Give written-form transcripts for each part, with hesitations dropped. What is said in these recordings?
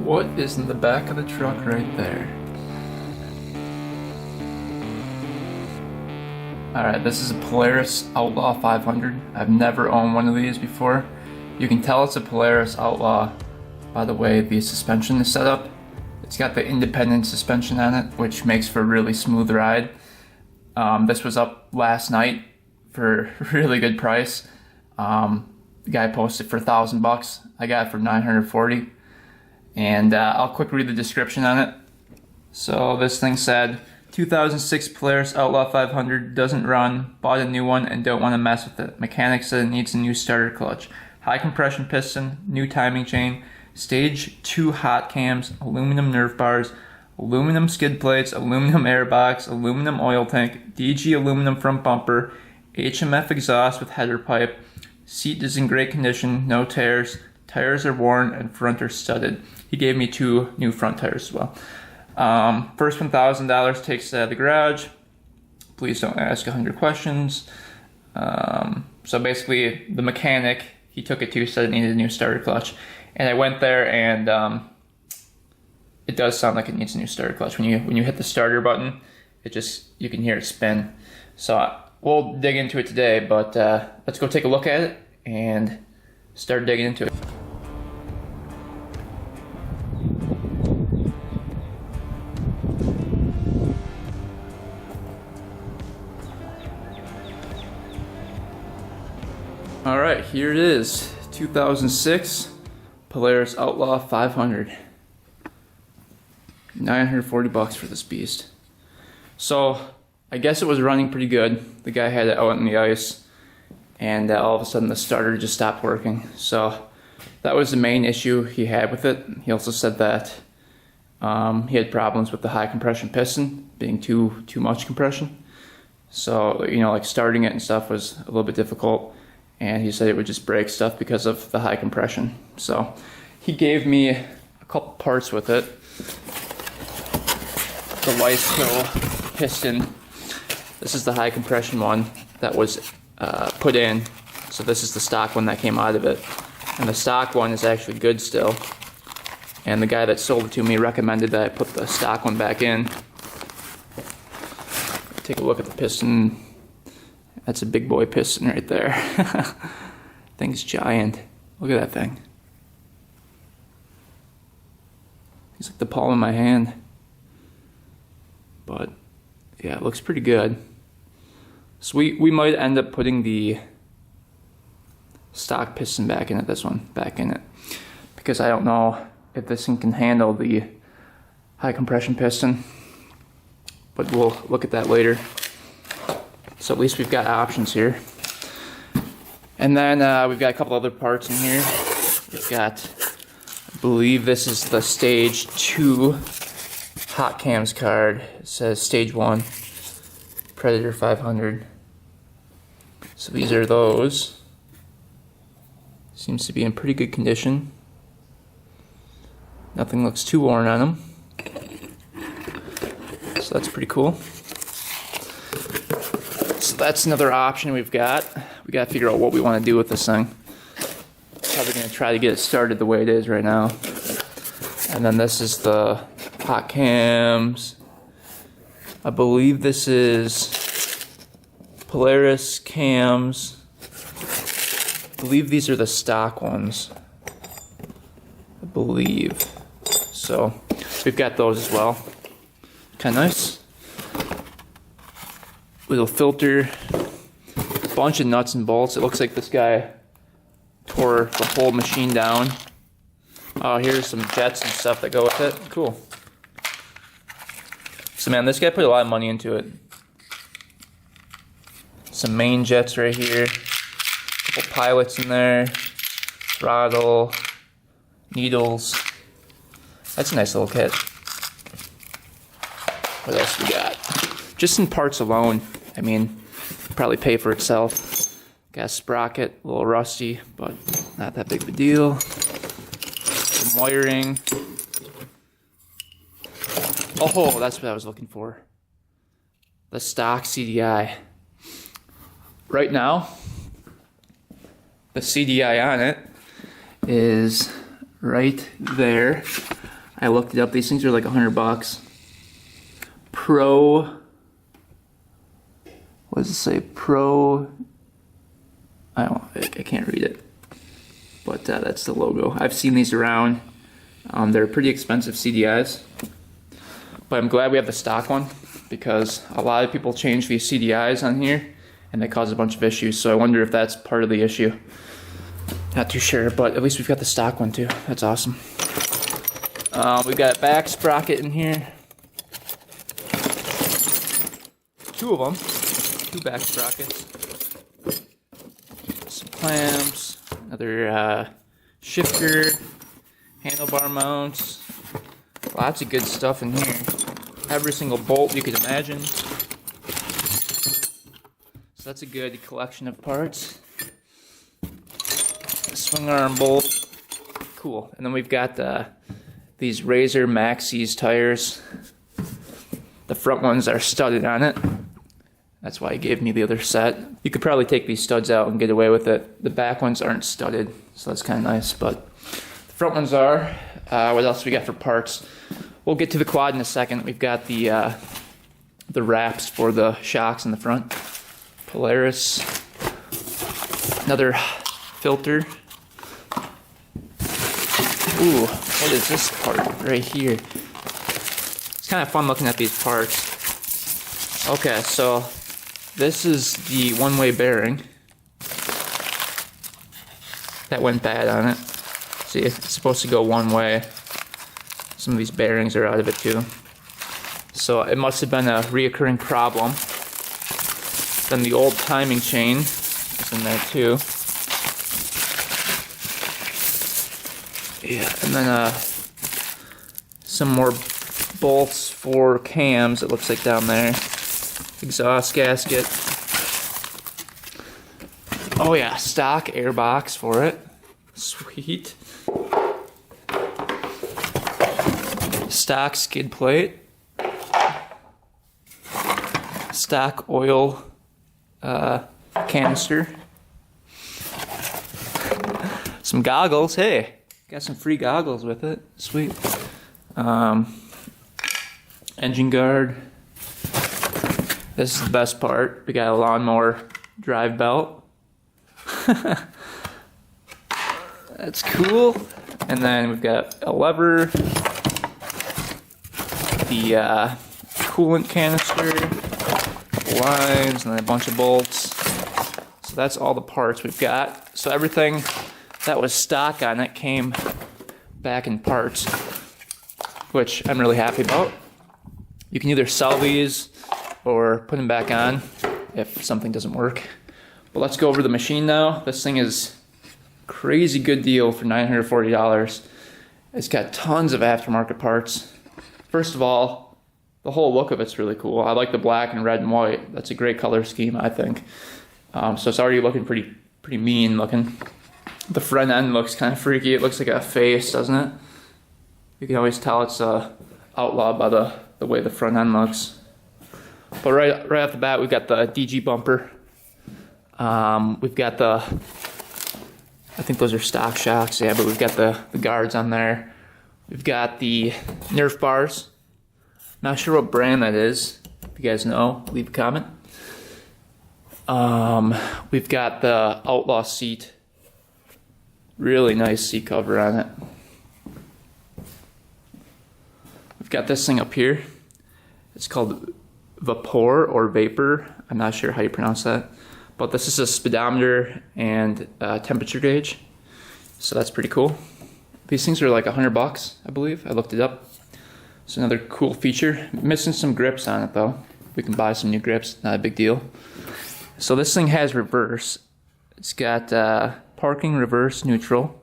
What is in the back of the truck right there? Alright, this is a Polaris Outlaw 500. I've never owned one of these before. You can tell it's a Polaris Outlaw by the way the suspension is set up. It's got the independent suspension on it, which makes for a really smooth ride. This was up last night for a really good price. The guy posted for $1,000. I got it for $940. And I'll quick read the description on it. So this thing said, 2006 Polaris Outlaw 500 doesn't run, bought a new one and don't want to mess with it. Mechanic said it needs a new starter clutch. High compression piston, new timing chain, stage 2 hot cams, aluminum nerf bars, aluminum skid plates, aluminum airbox, aluminum oil tank, DG aluminum front bumper, HMF exhaust with header pipe, seat is in great condition, no tears, tires are worn and front are studded. He gave me 2 new front tires as well. First $1,000 takes it out of the garage. Please don't ask 100 questions. So basically the mechanic he took it to said it needed a new starter clutch. And I went there and it does sound like it needs a new starter clutch. When you hit the starter button, it just, you can hear it spin. So we'll dig into it today, but let's go take a look at it and start digging into it. Alright, here it is, 2006 Polaris Outlaw 500. $940 for this beast. So, I guess it was running pretty good. The guy had it out on the ice, and all of a sudden the starter just stopped working. So, that was the main issue he had with it. He also said that he had problems with the high compression piston, being too much compression. So, you know, like starting it and stuff was a little bit difficult. And he said it would just break stuff because of the high compression. So he gave me a couple parts with it. The Flywheel piston. This is the high compression one that was put in. So this is the stock one that came out of it. And the stock one is actually good still. And the guy that sold it to me recommended that I put the stock one back in. Take a look at the piston. That's a big boy piston right there. Thing's giant. Look at that thing. It's like the palm of my hand. But yeah, it looks pretty good. So we might end up putting the stock piston back in it, this one, back in it. Because I don't know if this thing can handle the high compression piston. But we'll look at that later. So at least we've got options here. And then we've got a couple other parts in here. We've got, I believe this is the stage 2 hot cams card. It says stage 1, Predator 500. So these are those. Seems to be in pretty good condition. Nothing looks too worn on them. So that's pretty cool. So that's another option we've got. We got to figure out what we want to do with this thing. Probably going to try to get it started the way it is right now. And then this is the hot cams. I believe this is Polaris cams. I believe these are the stock ones. I believe. So we've got those as well. Kind of nice. Little filter, bunch of nuts and bolts. It looks like this guy tore the whole machine down. Oh, here's some jets and stuff that go with it. Cool. So man, this guy put a lot of money into it. Some main jets right here. A couple pilots in there. Throttle. Needles. That's a nice little kit. What else we got? Just in parts alone, I mean, probably pay for itself. Got a sprocket, a little rusty, but not that big of a deal. Some wiring. Oh, that's what I was looking for. The stock CDI. Right now, the CDI on it is right there. I looked it up. These things are like $100. Pro, what does it say? Pro, I can't read it, but that's the logo. I've seen these around. They're pretty expensive CDIs, but I'm glad we have the stock one because a lot of people change these CDIs on here and they cause a bunch of issues. So I wonder if that's part of the issue. Not too sure, but at least we've got the stock one too. That's awesome. We've got a back sprocket in here. Two of them. Two back sprockets. Some clamps. Another shifter. Handlebar mounts. Lots of good stuff in here. Every single bolt you could imagine. So that's a good collection of parts. Swing arm bolt. Cool. And then we've got these Razor Maxxis tires. The front ones are studded on it. That's why he gave me the other set. You could probably take these studs out and get away with it. The back ones aren't studded, so that's kind of nice, but the front ones are. What else we got for parts? We'll get to the quad in a second. We've got the wraps for the shocks in the front. Polaris. Another filter. Ooh, what is this part right here? It's kind of fun looking at these parts. Okay, so this is the one-way bearing that went bad on it. See, it's supposed to go one way. Some of these bearings are out of it too. So it must have been a reoccurring problem. Then the old timing chain is in there too. Yeah, and then some more bolts for cams, it looks like down there. Exhaust gasket. Oh yeah, stock air box for it. Sweet. Stock skid plate. Stock oil canister. Some goggles, hey. Got some free goggles with it. Sweet. Engine guard. This is the best part. We got a lawnmower drive belt. That's cool. And then we've got a lever. The coolant canister. Lines and then a bunch of bolts. So that's all the parts we've got. So everything that was stock on it came back in parts, which I'm really happy about. You can either sell these or put them back on if something doesn't work. But let's go over the machine now. This thing is crazy good deal for $940. It's got tons of aftermarket parts. First of all, the whole look of it's really cool. I like the black and red and white. That's a great color scheme, I think. So it's already looking pretty mean looking. The front end looks kind of freaky. It looks like a face, doesn't it? You can always tell it's a Outlaw by the way the front end looks. But right off the bat, we've got the DG bumper. We've got I think those are stock shocks, yeah, but we've got the guards on there. We've got the Nerf bars. Not sure what brand that is. If you guys know, leave a comment. We've got the Outlaw seat. Really nice seat cover on it. We've got this thing up here. It's called Vapor or Vapor. I'm not sure how you pronounce that. But this is a speedometer and temperature gauge. So that's pretty cool. These things are like $100, I believe. I looked it up. It's another cool feature. Missing some grips on it though. We can buy some new grips, not a big deal. So this thing has reverse. It's got parking, reverse, neutral,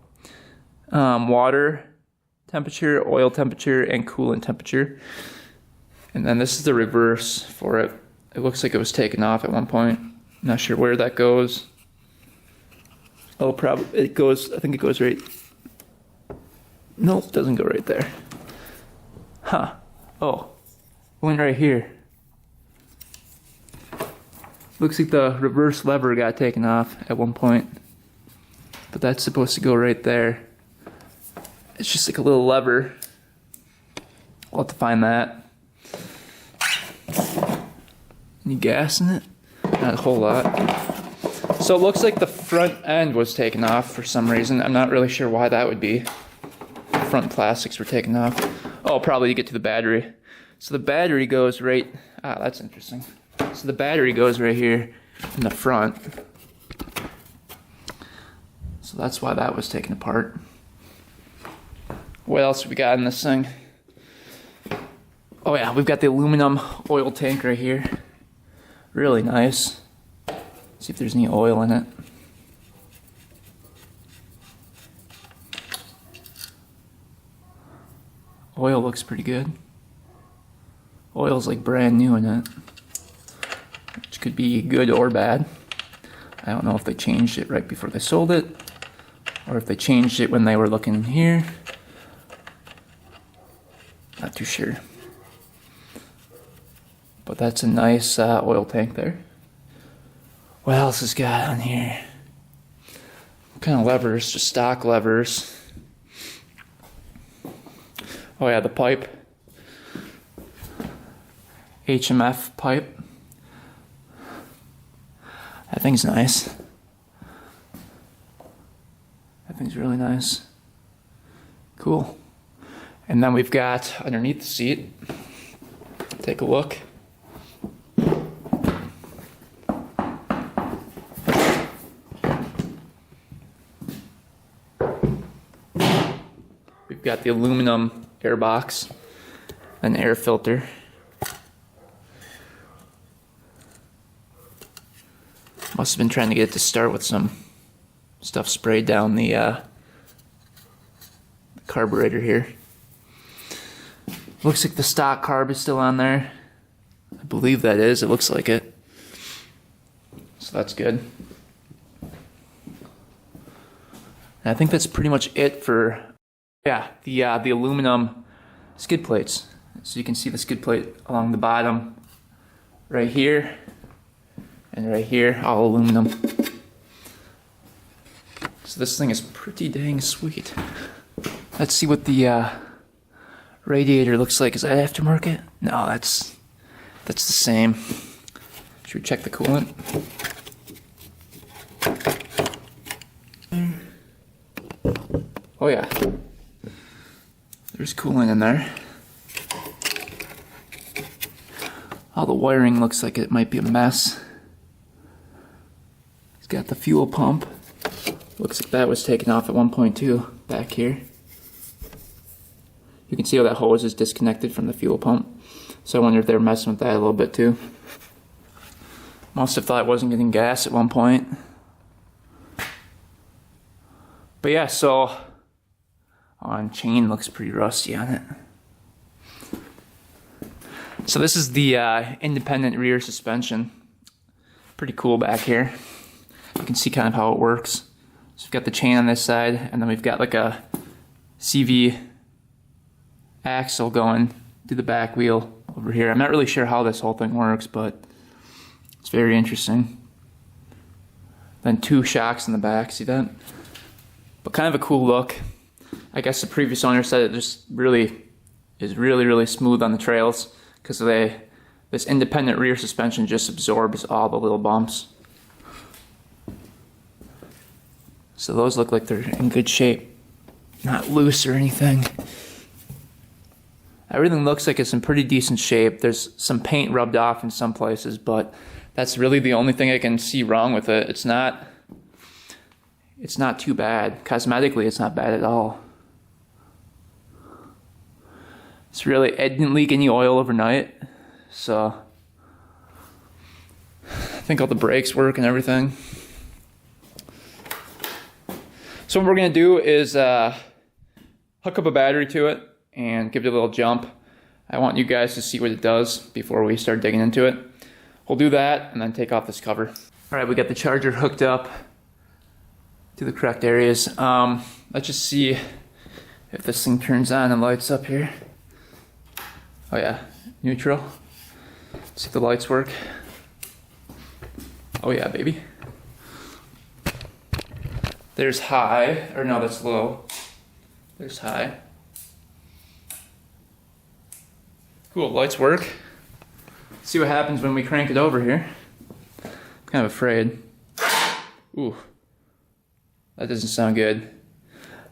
water temperature, oil temperature, and coolant temperature. And then this is the reverse for it. It looks like it was taken off at one point. Not sure where that goes. Oh, probably it goes. I think it goes right. Nope, it doesn't go right there. Huh. Oh, went right here. Looks like the reverse lever got taken off at one point. But that's supposed to go right there. It's just like a little lever. We'll have to find that. Any gas in it? Not a whole lot. So it looks like the front end was taken off for some reason. I'm not really sure why that would be. The front plastics were taken off. Oh, probably to get to the battery. So the battery goes right... Ah, that's interesting. So the battery goes right here in the front. So that's why that was taken apart. What else we got in this thing? Oh yeah, we've got the aluminum oil tank right here. Really nice. See if there's any oil in it. Oil looks pretty good. Oil's like brand new in it, which could be good or bad. I don't know if they changed it right before they sold it, or if they changed it when they were looking here. Not too sure. But that's a nice oil tank there. What else is got on here? What kind of levers? Just stock levers. Oh yeah, the pipe. HMF pipe. That thing's nice. That thing's really nice. Cool. And then we've got underneath the seat. Take a look. We've got the aluminum air box, an air filter. Must have been trying to get it to start with some stuff sprayed down the carburetor here. Looks like the stock carb is still on there. I believe that is. It looks like it. So that's good. And I think that's pretty much it for the aluminum skid plates. So you can see the skid plate along the bottom right here and right here, all aluminum. So this thing is pretty dang sweet. Let's see what the radiator looks like. Is that aftermarket? No, that's the same. Should we check the coolant? Oh yeah. There's coolant in there. All the wiring looks like it might be a mess. It's got the fuel pump. Looks like that was taken off at 1.2 back here. You can see how that hose is disconnected from the fuel pump. So I wonder if they were messing with that a little bit too. Must have thought it wasn't getting gas at one point. But yeah, so on chain looks pretty rusty on it. So this is the independent rear suspension. Pretty cool back here. You can see kind of how it works. So we've got the chain on this side, and then we've got like a CV axle going to the back wheel over here. I'm not really sure how this whole thing works, but it's very interesting. Then two shocks in the back, see that? But kind of a cool look. I guess the previous owner said it just really is really smooth on the trails because this independent rear suspension just absorbs all the little bumps. So those look like they're in good shape, not loose or anything. Everything looks like it's in pretty decent shape. There's some paint rubbed off in some places, but that's really the only thing I can see wrong with it. It's not too bad. Cosmetically, it's not bad at all. It didn't leak any oil overnight, so I think all the brakes work and everything. So what we're gonna do is hook up a battery to it and give it a little jump. I want you guys to see what it does before we start digging into it. We'll do that and then take off this cover. All right, we got the charger hooked up to the correct areas. Let's just see if this thing turns on and lights up here. Oh yeah, neutral. Let's see if the lights work. Oh yeah, baby. There's high, or no, that's low. There's high. Cool, lights work. See what happens when we crank it over here. I'm kind of afraid. Ooh, that doesn't sound good.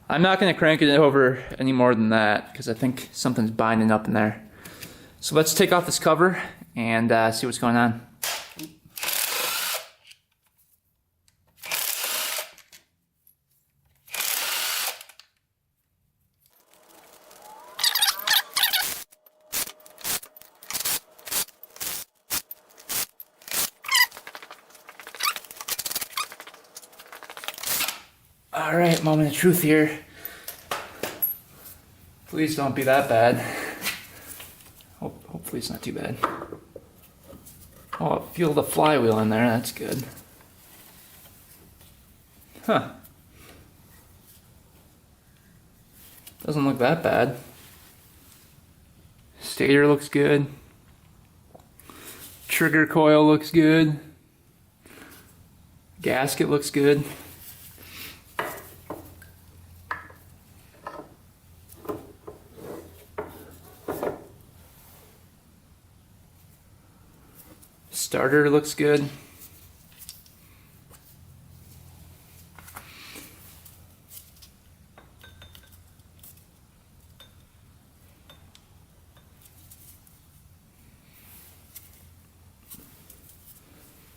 I'm not gonna crank it over any more than that because I think something's binding up in there. So let's take off this cover and see what's going on. All right, moment of truth here. Please don't be that bad. Hopefully it's not too bad. Oh, feel the flywheel in there, that's good. Huh. Doesn't look that bad. Stator looks good. Trigger coil looks good. Gasket looks good. Starter looks good.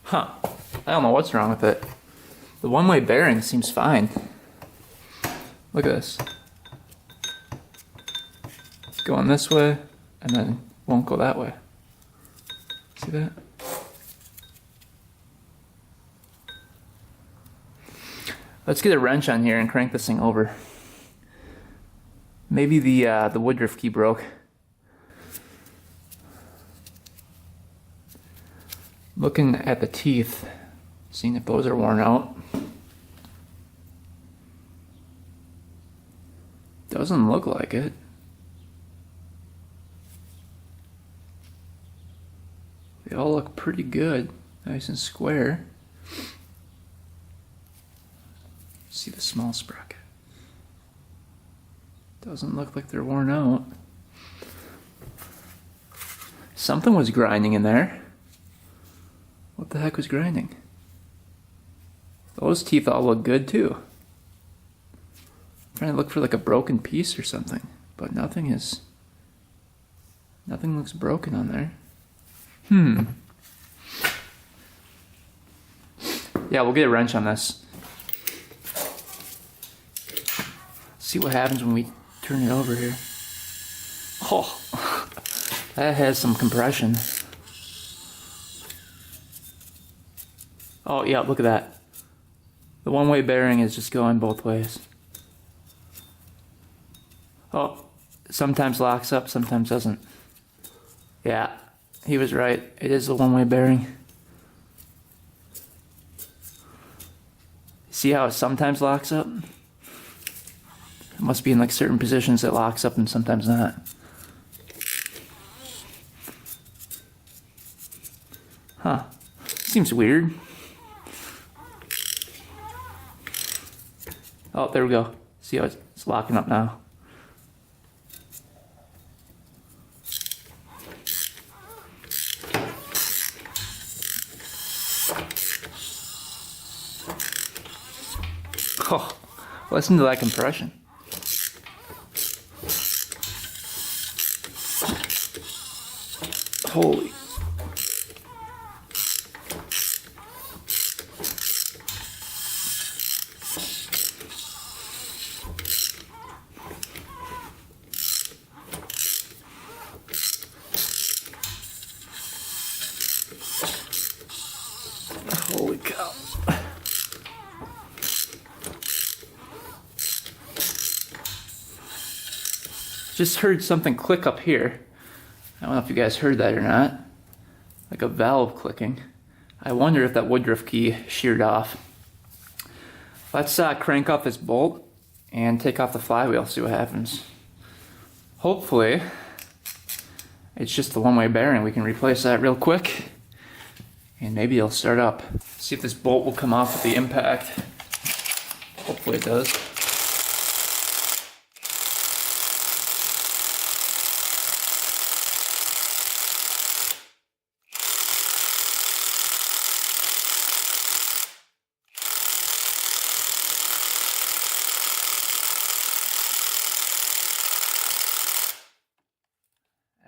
Huh. I don't know what's wrong with it. The one-way bearing seems fine. Look at this. It's going this way and then won't go that way. See that? Let's get a wrench on here and crank this thing over. Maybe the woodruff key broke. Looking at the teeth, seeing if those are worn out. Doesn't look like it. They all look pretty good, nice and square. See the small sprocket. Doesn't look like they're worn out. Something was grinding in there. What the heck was grinding? Those teeth all look good too. I'm trying to look for like a broken piece or something, but nothing looks broken on there. Yeah, we'll get a wrench on this. See what happens when we turn it over here. Oh, that has some compression. Oh yeah, look at that. The one-way bearing is just going both ways. Oh, sometimes locks up, sometimes doesn't. Yeah, he was right. It is the one-way bearing. See how it sometimes locks up? It must be in like certain positions it locks up and sometimes not. Huh. Seems weird. Oh, there we go. See how it's locking up now. Oh, listen to that compression. Holy. Holy cow. Just heard something click up here. I don't know if you guys heard that or not. Like a valve clicking. I wonder if that woodruff key sheared off. Let's crank off this bolt and take off the flywheel, see what happens. Hopefully, it's just the one-way bearing. We can replace that real quick and maybe it'll start up. See if this bolt will come off with the impact. Hopefully it does.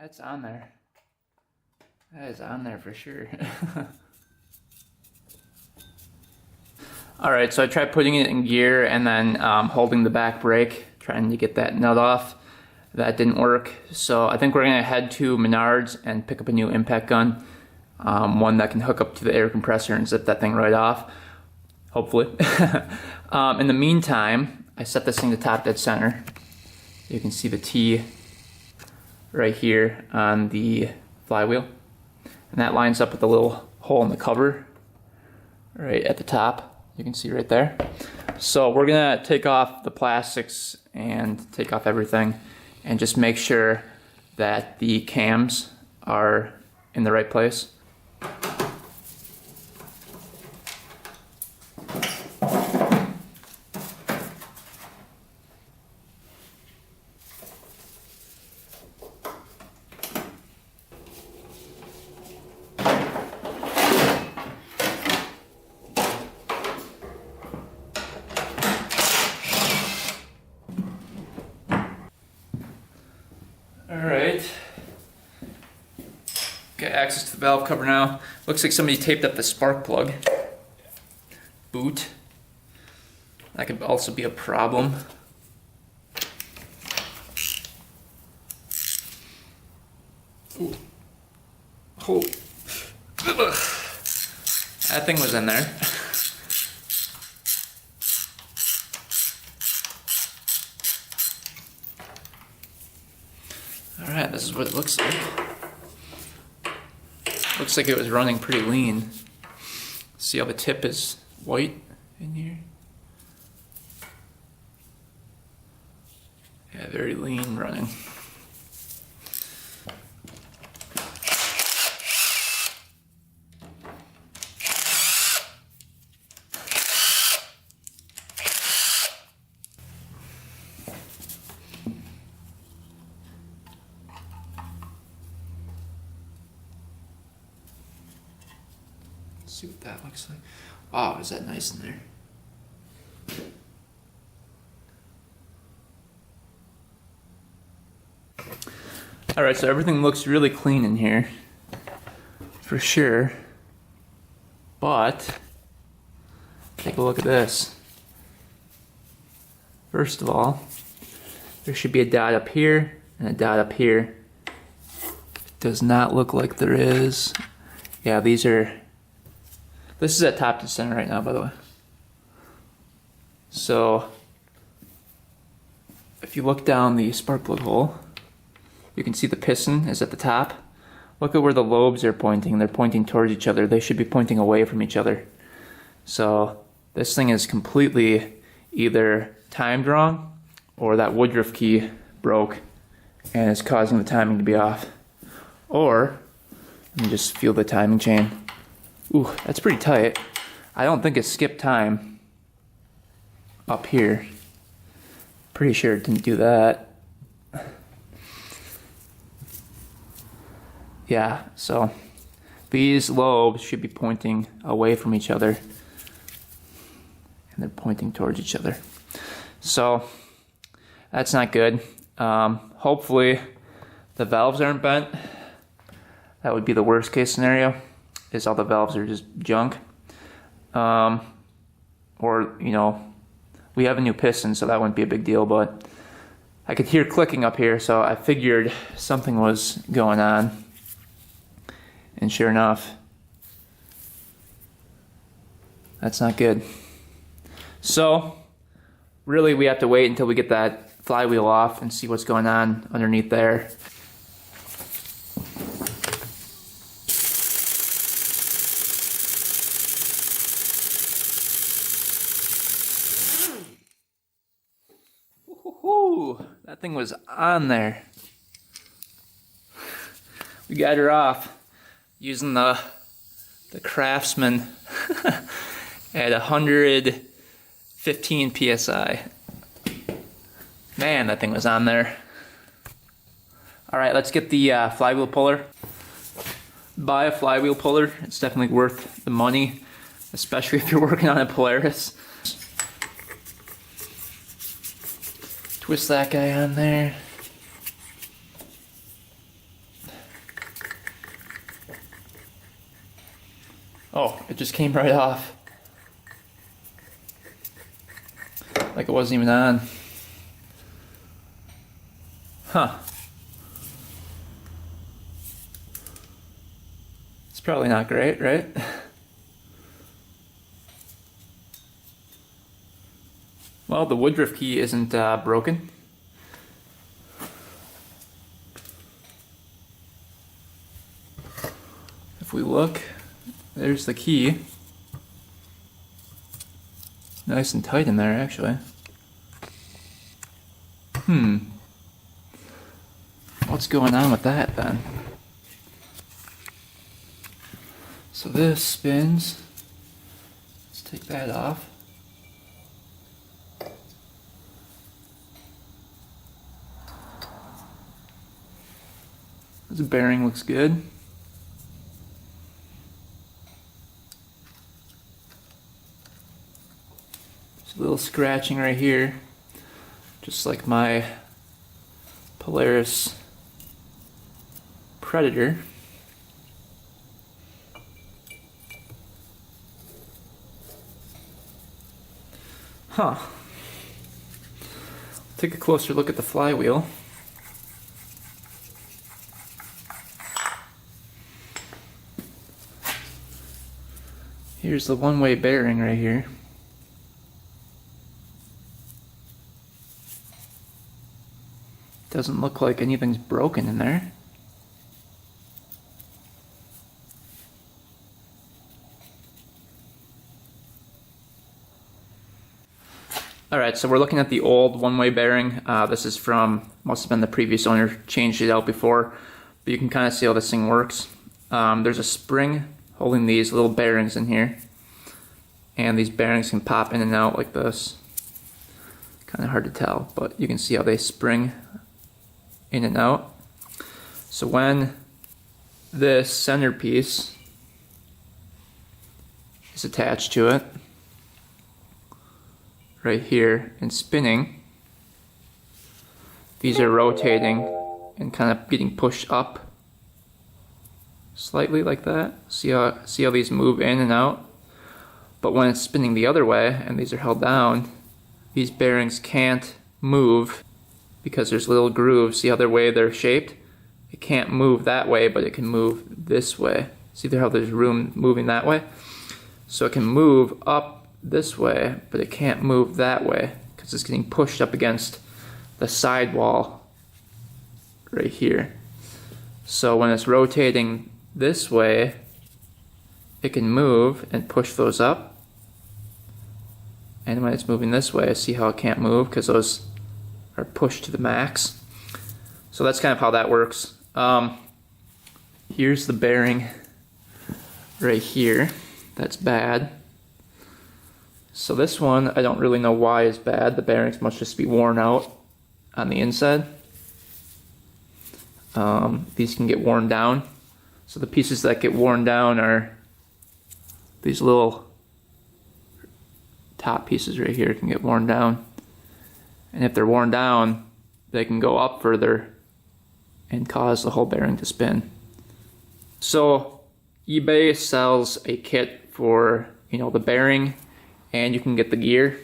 That's on there. That is on there for sure. Alright, so I tried putting it in gear and then holding the back brake, trying to get that nut off. That didn't work. So I think we're going to head to Menards and pick up a new impact gun. One that can hook up to the air compressor and zip that thing right off. Hopefully. In the meantime, I set this thing to top dead center. You can see the T right here on the flywheel. And that lines up with the little hole in the cover right at the top. You can see right there. So we're gonna take off the plastics and take off everything and just make sure that the cams are in the right place. Alright, got access to the valve cover now. Looks like somebody taped up the spark plug boot. That could also be a problem. Ooh. Holy. Ugh. That thing was in there. Alright, this is what it looks like. Looks like it was running pretty lean. See how the tip is white in here? Yeah, very lean running. See what that looks like. Wow, is that nice in there? Alright, so everything looks really clean in here, for sure. But, take a look at this. First of all, there should be a dot up here and a dot up here. It does not look like there is. Yeah, these are... This is at top to center right now, by the way. So, if you look down the spark plug hole, you can see the piston is at the top. Look at where the lobes are pointing. They're pointing towards each other. They should be pointing away from each other. So, this thing is completely either timed wrong or that Woodruff key broke and is causing the timing to be off. Or, let me just feel the timing chain. Ooh, that's pretty tight. I don't think it skipped time up here. Pretty sure it didn't do that. Yeah, so these lobes should be pointing away from each other. And they're pointing towards each other. So, that's not good. Hopefully, the valves aren't bent. That would be the worst case scenario, is all the valves are just junk. Or, you know, we have a new piston, so that wouldn't be a big deal, but I could hear clicking up here, so I figured something was going on. And sure enough, that's not good. So, really we have to wait until we get that flywheel off and see what's going on underneath there. Woohoo! That thing was on there. We got her off using the Craftsman at 115 psi. Man, that thing was on there. Alright, let's get the flywheel puller. Buy a flywheel puller. It's definitely worth the money, especially if you're working on a Polaris. Twist that guy on there. Oh, it just came right off. Like it wasn't even on. Huh. It's probably not great, right? Well, the woodruff key isn't broken. If we look, there's the key. Nice and tight in there, actually. What's going on with that then? So this spins. Let's take that off. This bearing looks good. There's a little scratching right here, just like my Polaris Predator. Huh. Take a closer look at the flywheel. Here's the one-way bearing right here. Doesn't look like anything's broken in there. Alright, so we're looking at the old one-way bearing. This is from, must have been the previous owner, changed it out before, but you can kind of see how this thing works. There's a spring holding these little bearings in here, and these bearings can pop in and out like this. Kind of hard to tell, but you can see how they spring in and out. So when this centerpiece is attached to it, right here, and spinning, these are rotating and kind of getting pushed up slightly like that. See how these move in and out? But when it's spinning the other way and these are held down, these bearings can't move because there's little grooves. See how the way they're shaped? It can't move that way, but it can move this way. See how there's room moving that way? So it can move up this way, but it can't move that way because it's getting pushed up against the sidewall right here. So when it's rotating this way, it can move and push those up. And when it's moving this way, see how it can't move because those are pushed to the max. So that's kind of how that works. Here's the bearing right here. That's bad. So this one, I don't really know why is bad. The bearings must just be worn out on the inside. These can get worn down. So the pieces that get worn down are these little top pieces right here can get worn down. And if they're worn down, they can go up further and cause the whole bearing to spin. So eBay sells a kit for, the bearing, and you can get the gear.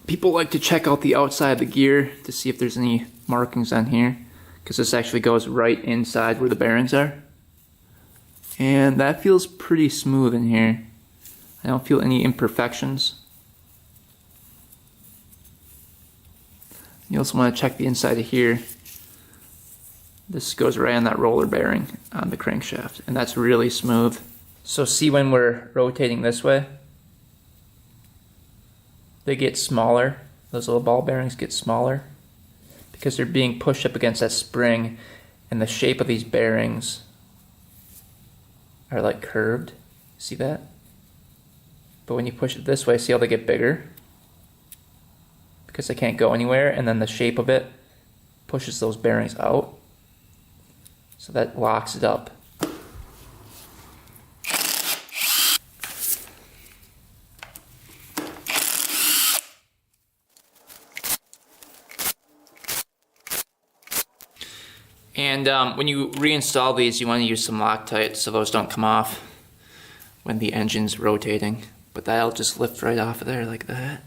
People like to check out the outside of the gear to see if there's any markings on here, because this actually goes right inside where the bearings are. And that feels pretty smooth in here. I don't feel any imperfections. You also want to check the inside of here. This goes right on that roller bearing on the crankshaft, and that's really smooth. So see when we're rotating this way, they get smaller. Those little ball bearings get smaller because they're being pushed up against that spring, and the shape of these bearings are like curved. See that? But when you push it this way, see how they get bigger? Because they can't go anywhere, and then the shape of it pushes those bearings out. So that locks it up. And when you reinstall these, you want to use some Loctite so those don't come off when the engine's rotating. But that'll just lift right off of there like that.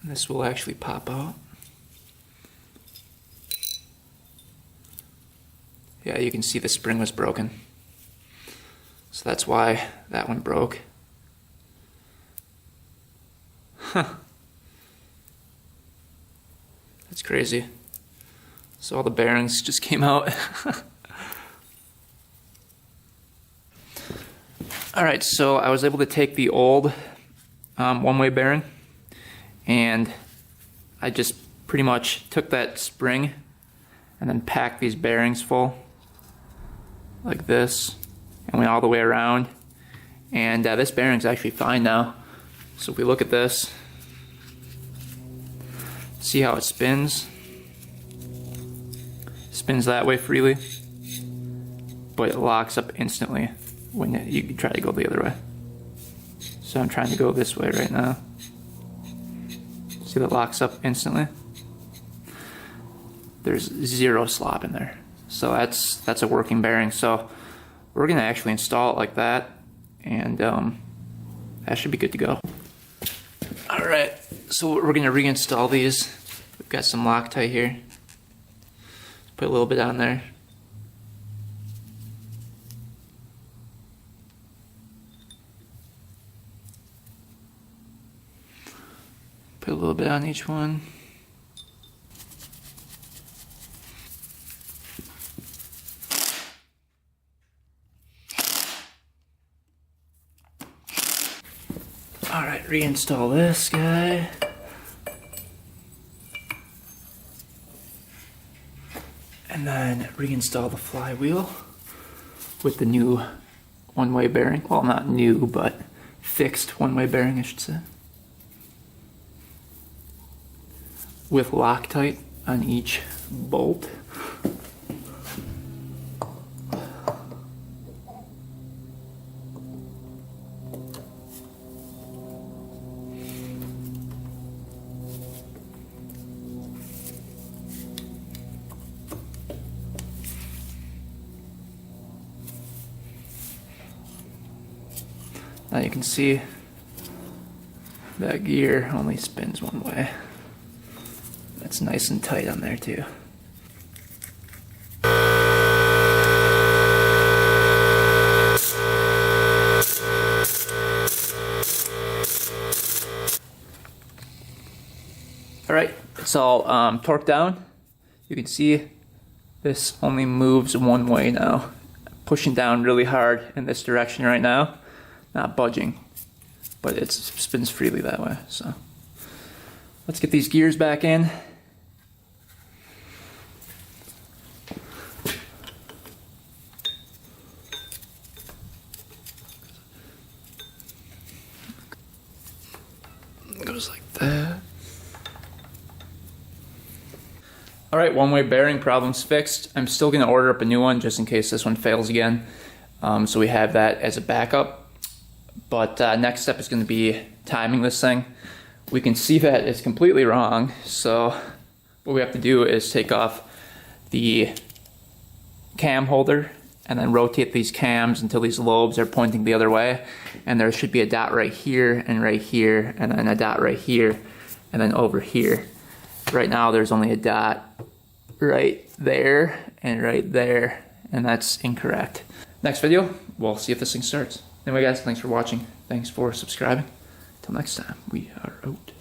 And this will actually pop out. Yeah, you can see the spring was broken. So that's why that one broke. Huh. That's crazy. So all the bearings just came out. Alright, so I was able to take the old one-way bearing, and I just pretty much took that spring and then packed these bearings full like this and went all the way around. And this bearing's actually fine now. So if we look at this, see how it spins? Spins that way freely, but it locks up instantly when you try to go the other way. So I'm trying to go this way right now. See that locks up instantly? There's zero slop in there. So that's a working bearing. So we're gonna actually install it like that, and that should be good to go. All right, so we're gonna reinstall these. We've got some Loctite here. Put a little bit on there. Put a little bit on each one. All right, reinstall this guy. And then reinstall the flywheel with the new one-way bearing. Well, not new, but fixed one-way bearing, I should say. With Loctite on each bolt. Now you can see that gear only spins one way. That's nice and tight on there too. All right, it's all torqued down. You can see this only moves one way now. Pushing down really hard in this direction right now. Not budging, but it spins freely that way. So let's get these gears back in. It goes like that. All right, one-way bearing problem's fixed. I'm still gonna order up a new one just in case this one fails again. So we have that as a backup. But next step is going to be timing this thing. We can see that it's completely wrong, so what we have to do is take off the cam holder and then rotate these cams until these lobes are pointing the other way, and there should be a dot right here and then a dot right here and then over here. Right now there's only a dot right there, and that's incorrect. Next video, we'll see if this thing starts. Anyway guys, thanks for watching. Thanks for subscribing. Till next time, we are out.